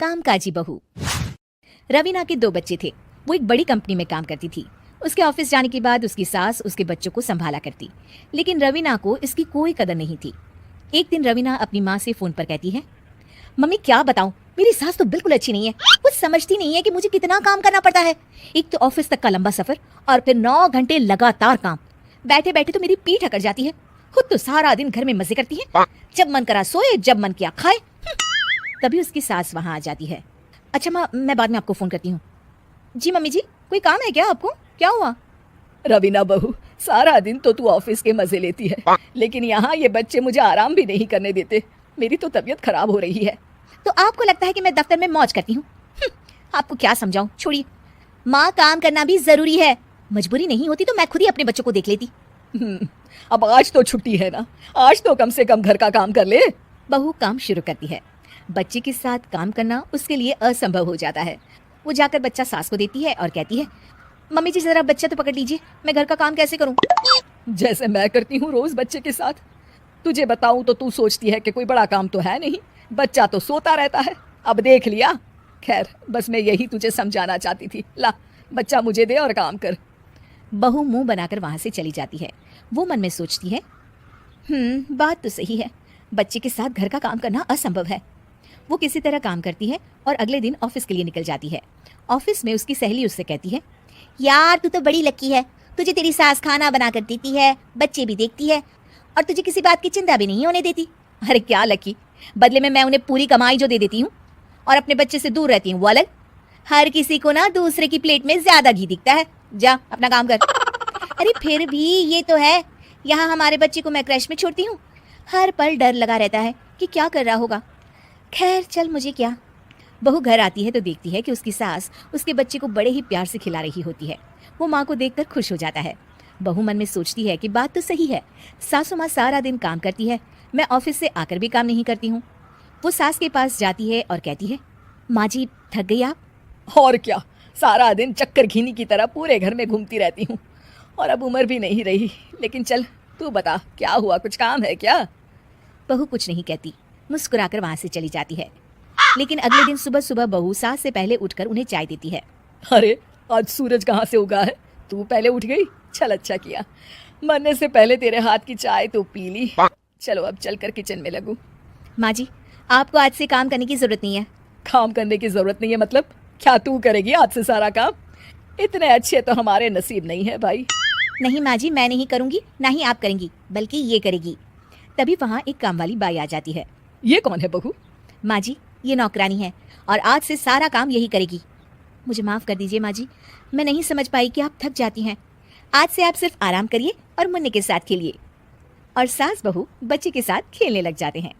कामकाजी बहू। रवीना के 2 बच्चे थे। वो एक बड़ी कंपनी में काम करती थी। उसके ऑफिस जाने के बाद उसकी सास उसके बच्चों को संभाला करती, लेकिन रवीना को इसकी कोई कदर नहीं थी। एक दिन रवीना अपनी माँ से फोन पर कहती है, मम्मी क्या बताऊं, मेरी सास तो बिल्कुल अच्छी नहीं है। कुछ समझती नहीं है कि मुझे कितना काम करना पड़ता है। एक तो ऑफिस तक का लंबा सफर और फिर 9 घंटे लगातार काम। बैठे बैठे तो मेरी पीठ अकड़ जाती है। खुद तो सारा दिन घर में मजे करती है, जब मन करा सोए, जब मन किया खाए। तभी उसकी सास वहां आ जाती है। अच्छा माँ, मैं बाद में आपको फोन करती हूँ। जी मम्मी जी, कोई काम है क्या आपको? क्या हुआ? रवीना बहू, सारा दिन तो तू ऑफिस के मजे लेती है, लेकिन यहाँ ये बच्चे मुझे आराम भी नहीं करने देते। मेरी तो तबीयत खराब हो रही है। तो आपको लगता है कि मैं दफ्तर में मौज करती हूँ? आपको क्या समझाऊं, छोड़िए। माँ, काम करना भी जरूरी है। मजबूरी नहीं होती तो मैं खुद ही अपने बच्चों को देख लेती। अब आज तो छुट्टी है ना, आज तो कम से कम घर का काम कर ले। बहू काम शुरू करती है। बच्चे के साथ काम करना उसके लिए असंभव हो जाता है। वो जाकर बच्चा सास को देती है और कहती है, मम्मी जी जरा बच्चा तो पकड़ लीजिए, मैं घर का काम कैसे करूं? जैसे मैं करती हूँ रोज बच्चे के साथ। तुझे बताऊं तो तू सोचती है कि कोई बड़ा काम तो है नहीं, बच्चा तो सोता रहता है। अब देख लिया। खैर, बस मैं यही तुझे समझाना चाहती थी। ला, बच्चा मुझे दे और काम कर। बहू मुंह बनाकर वहां से चली जाती है। वो मन में सोचती है, बात तो सही है, बच्चे के साथ घर का काम करना असंभव है। वो किसी तरह काम करती है और अगले दिन ऑफिस के लिए निकल जाती है। ऑफिस में उसकी सहेली उससे कहती है, यार तू तो बड़ी लकी है, तुझे तेरी सास खाना बना कर देती है, बच्चे भी देखती है और तुझे किसी बात की चिंता भी नहीं होने देती। अरे क्या लकी, बदले में मैं उन्हें पूरी कमाई जो दे देती हूँ और अपने बच्चे से दूर रहती हूँ, वो अलग। हर किसी को ना दूसरे की प्लेट में ज्यादा घी दिखता है। जा अपना काम कर। अरे फिर भी ये तो है, यहाँ हमारे बच्चे को मैं क्रैश में छोड़ती हूँ, हर पल डर लगा रहता है कि क्या कर रहा होगा। खैर चल, मुझे क्या। बहू घर आती है तो देखती है कि उसकी सास उसके बच्चे को बड़े ही प्यार से खिला रही होती है। वो माँ को देखकर खुश हो जाता है। बहू मन में सोचती है कि बात तो सही है, सासू माँ सारा दिन काम करती है, मैं ऑफिस से आकर भी काम नहीं करती हूँ। वो सास के पास जाती है और कहती है, माँ जी थक गई आप? और क्या, सारा दिन चक्कर घीनी की तरह पूरे घर में घूमती रहती हूँ और अब उम्र भी नहीं रही। लेकिन चल तू बता, क्या हुआ, कुछ काम है क्या? बहू कुछ नहीं कहती, मुस्कुराकर वहां से चली जाती है। लेकिन अगले दिन सुबह सुबह बहू सास से पहले उठकर उन्हें चाय देती है। अरे आज सूरज कहाँ से उगा है, तू पहले उठ गई। चल अच्छा किया, मरने से पहले तेरे हाथ की चाय तो पी ली। चलो अब चलकर किचन में लगूं। माँ जी, आपको आज से काम करने की जरूरत नहीं है। काम करने की जरूरत नहीं है मतलब? क्या तू करेगी आज से सारा काम? इतने अच्छे तो हमारे नसीब नहीं है भाई। नहीं माँ जी, मैं नहीं करूंगी, ना ही आप करेंगी, बल्कि ये करेगी। तभी वहाँ एक काम वाली बाई आ जाती है। ये कौन है बहू? माँ जी, ये नौकरानी है और आज से सारा काम यही करेगी। मुझे माफ़ कर दीजिए माँ जी, मैं नहीं समझ पाई कि आप थक जाती हैं। आज से आप सिर्फ आराम करिए और मुन्ने के साथ खेलिए। और सास बहू बच्चे के साथ खेलने लग जाते हैं।